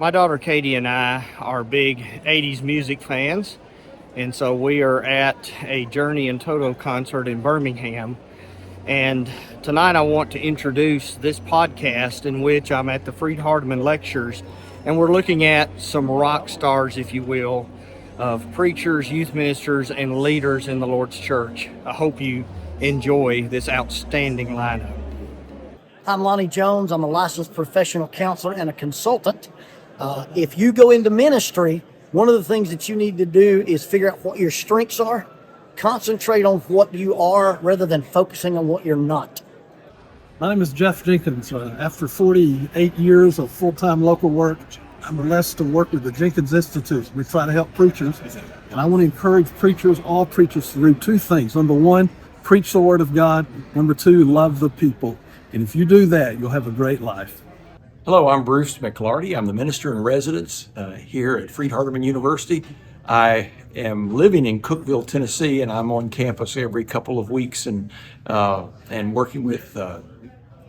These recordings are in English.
My daughter Katie and I are big 80s music fans, and so we are at a Journey in Toto concert in Birmingham. And tonight I want to introduce this podcast in which I'm at the Freed-Hardman lectures, and we're looking at some rock stars, if you will, of preachers, youth ministers, and leaders in the Lord's church. I hope you enjoy this outstanding lineup. I'm Lonnie Jones. I'm a licensed professional counselor and a consultant. If you go into ministry, one of the things that you need to do is figure out what your strengths are. Concentrate on what you are rather than focusing on what you're not. My name is Jeff Jenkins. After 48 years of full-time local work, I'm blessed to work with the Jenkins Institute. We try to help preachers, and I want to encourage preachers, all preachers, to do two things. Number one, preach the Word of God. Number two, love the people. And if you do that, you'll have a great life. Hello, I'm Bruce McClarty. I'm the minister in residence here at Freed-Hardman University. I am living in Cookeville, Tennessee, and I'm on campus every couple of weeks and working with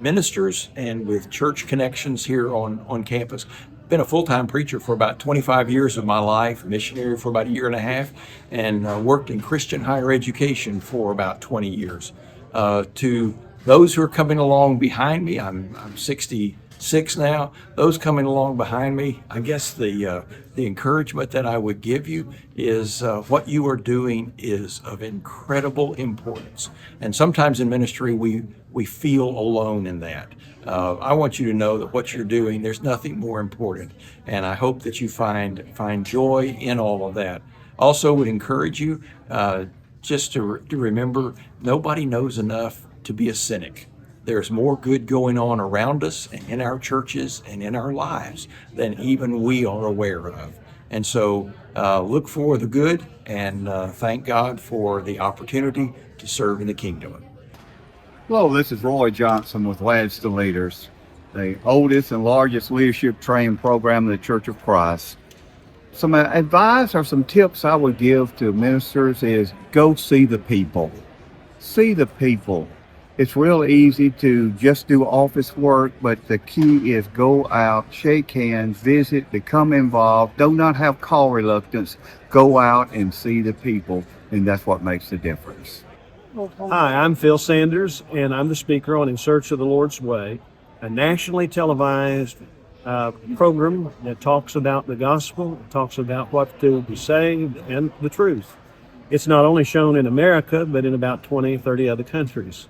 ministers and with church connections here on campus. Been a full-time preacher for about 25 years of my life, missionary for about a year and a half, and worked in Christian higher education for about 20 years. To those who are coming along behind me, I'm 66 now. Those coming along behind me, I guess the encouragement that I would give you is what you are doing is of incredible importance. And sometimes in ministry, we feel alone in that. I want you to know that what you're doing, there's nothing more important. And I hope that you find joy in all of that. Also would encourage you just to remember, nobody knows enough to be a cynic. There's more good going on around us and in our churches and in our lives than even we are aware of. And so look for the good and thank God for the opportunity to serve in the kingdom. Hello, this is Roy Johnson with Lads to Leaders, the oldest and largest leadership training program in the Church of Christ. Some advice or some tips I would give to ministers is go see the people. See the people. It's real easy to just do office work, but the key is go out, shake hands, visit, become involved. Do not have call reluctance. Go out and see the people, and that's what makes the difference. Hi, I'm Phil Sanders, and I'm the speaker on In Search of the Lord's Way, a nationally televised program that talks about the gospel, talks about what to be saved, and the truth. It's not only shown in America, but in about 20, 30 other countries.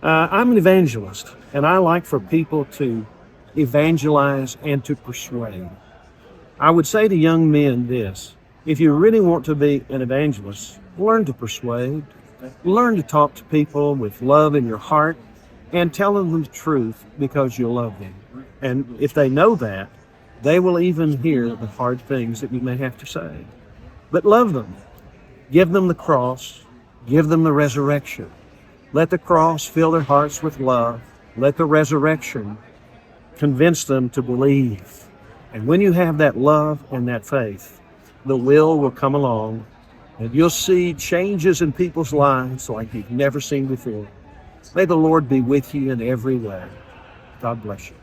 I'm an evangelist, and I like for people to evangelize and to persuade. I would say to young men this: if you really want to be an evangelist, learn to persuade, learn to talk to people with love in your heart, and tell them the truth because you love them. And if they know that, they will even hear the hard things that you may have to say. But love them. Give them the cross. Give them the resurrection. Let the cross fill their hearts with love. Let the resurrection convince them to believe. And when you have that love and that faith, the will come along, and you'll see changes in people's lives like you've never seen before. May the Lord be with you in every way. God bless you.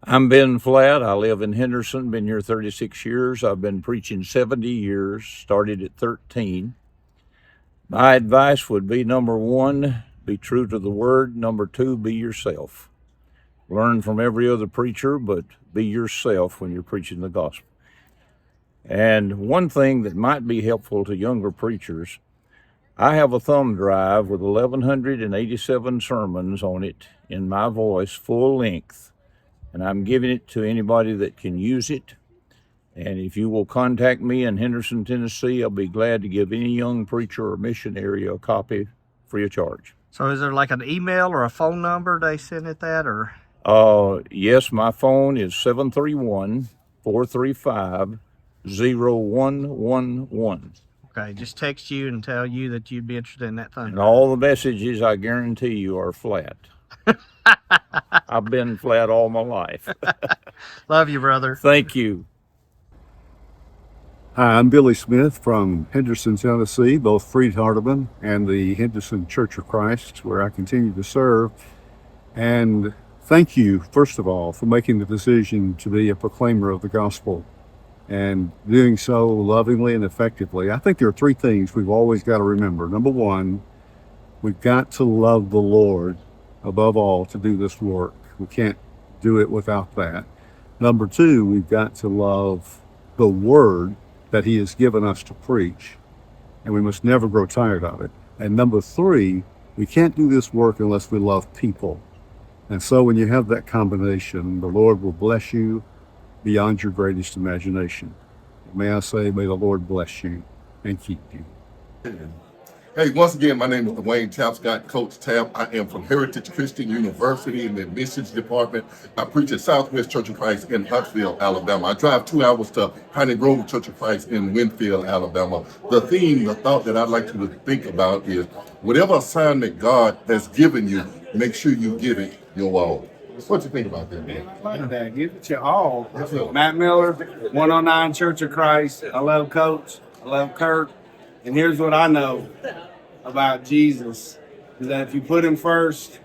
I'm Ben Flatt. I live in Henderson, been here 36 years. I've been preaching 70 years, started at 13. My advice would be, number one, be true to the Word. Number two, be yourself. Learn from every other preacher, but be yourself when you're preaching the gospel. And one thing that might be helpful to younger preachers, I have a thumb drive with 1,187 sermons on it in my voice, full length, and I'm giving it to anybody that can use it. And if you will contact me in Henderson, Tennessee, I'll be glad to give any young preacher or missionary a copy free of charge. So is there like an email or a phone number they send it that, or? Yes, my phone is 731-435-0111. Okay, just text you and tell you that you'd be interested in that thing. And all the messages, I guarantee you, are flat. I've been flat all my life. Love you, brother. Thank you. Hi, I'm Billy Smith from Henderson, Tennessee, both Freed-Hardman and the Henderson Church of Christ, where I continue to serve. And thank you, first of all, for making the decision to be a proclaimer of the gospel and doing so lovingly and effectively. I think there are three things we've always got to remember. Number one, we've got to love the Lord above all to do this work. We can't do it without that. Number two, we've got to love the word that he has given us to preach, and we must never grow tired of it. And number three, we can't do this work unless we love people. And so when you have that combination, the Lord will bless you beyond your greatest imagination. May I say, may the Lord bless you and keep you. Hey, once again, my name is Dwayne Tapscott, Coach Tap. I am from Heritage Christian University in the admissions department. I preach at Southwest Church of Christ in Huntsville, Alabama. I drive 2 hours to Piney Grove Church of Christ in Winfield, Alabama. The thought that I'd like you to think about is whatever assignment God has given you, make sure you give it your all. What you think about that, man? Give it your all. Matt Miller, 109 Church of Christ. I love Coach. I love Kirk. And here's what I know about Jesus, is that if you put him first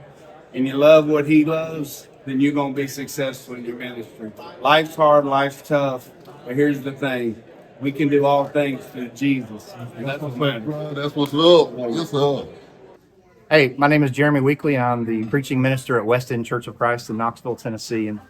and you love what he loves, then you're going to be successful in your ministry. Life's hard, life's tough, but here's the thing. We can do all things through Jesus. And that's what matters. That's what's up. Yes, sir. Hey, my name is Jeremy Weekly. I'm the preaching minister at West End Church of Christ in Knoxville, Tennessee. And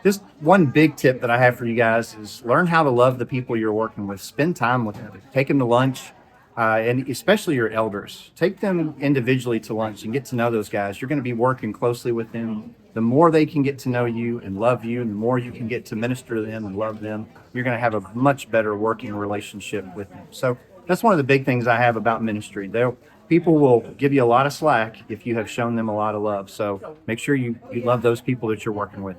just one big tip that I have for you guys is learn how to love the people you're working with. Spend time with them. Take them to lunch. And especially your elders, take them individually to lunch and get to know those guys. You're going to be working closely with them. The more they can get to know you and love you, and the more you can get to minister to them and love them, you're going to have a much better working relationship with them. So that's one of the big things I have about ministry. People will give you a lot of slack if you have shown them a lot of love. So make sure you love those people that you're working with.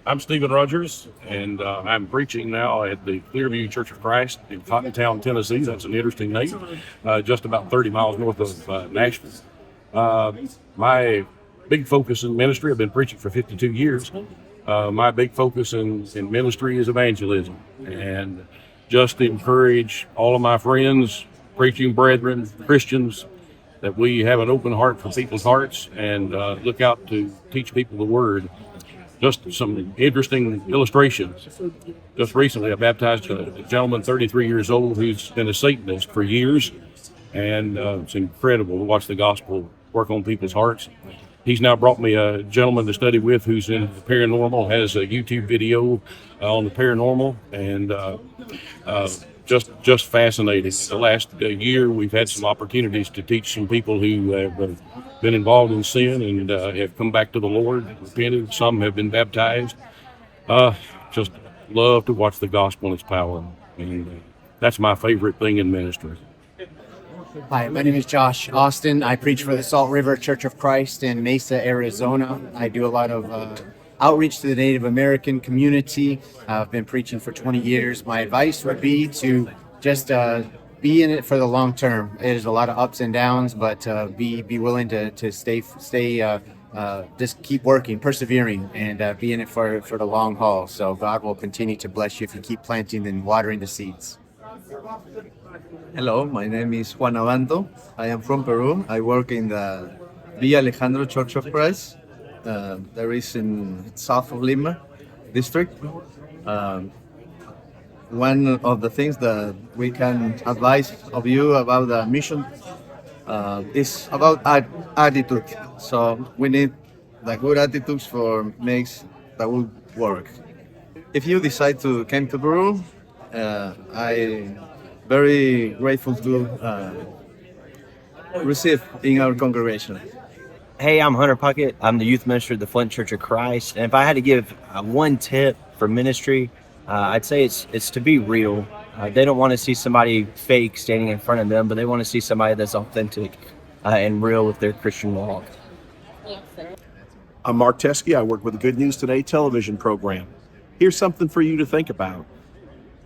I'm Stephen Rogers, and I'm preaching now at the Clearview Church of Christ in Cottontown, Tennessee. That's an interesting name, just about 30 miles north of Nashville. My big focus in ministry, I've been preaching for 52 years. My big focus in ministry is evangelism, and just encourage all of my friends, preaching brethren, Christians, that we have an open heart for people's hearts and look out to teach people the word. Just some interesting illustrations. Just recently, I baptized a gentleman, 33 years old, who's been a Satanist for years. And it's incredible to watch the gospel work on people's hearts. He's now brought me a gentleman to study with who's in the paranormal, has a YouTube video on the paranormal, and just fascinating. The last year, we've had some opportunities to teach some people who have been involved in sin and have come back to the Lord, repented. Some have been baptized. Just love to watch the gospel and its power. And that's my favorite thing in ministry. Hi, my name is Josh Austin. I preach for the Salt River Church of Christ in Mesa, Arizona. I do a lot of outreach to the Native American community. I've been preaching for 20 years. My advice would be to just be in it for the long term. There's a lot of ups and downs, but be willing to stay. Just keep working, persevering, and be in it for the long haul. So God will continue to bless you if you keep planting and watering the seeds. Hello, my name is Juan Abanto. I am from Peru. I work in the Villa Alejandro Church of Christ. There is in south of Lima district. One of the things that we can advise of you about the mission is about attitude. So we need the good attitudes for makes the good work. If you decide to come to Peru, I very grateful to receive in our congregation. Hey, I'm Hunter Puckett. I'm the youth minister at the Flint Church of Christ. And if I had to give one tip for ministry, I'd say it's to be real. They don't want to see somebody fake standing in front of them, but they want to see somebody that's authentic and real with their Christian walk. I'm Mark Teskey. I work with the Good News Today television program. Here's something for you to think about.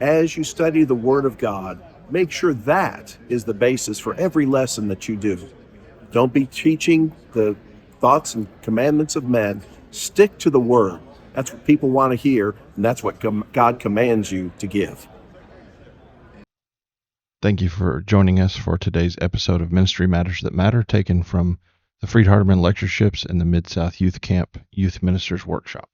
As you study the Word of God, make sure that is the basis for every lesson that you do. Don't be teaching the thoughts and commandments of men. Stick to the Word. That's what people want to hear, and that's what God commands you to give. Thank you for joining us for today's episode of Ministry Matters That Matter, taken from the Freed-Hardman Lectureships, and the Mid-South Youth Camp Youth Ministers Workshop.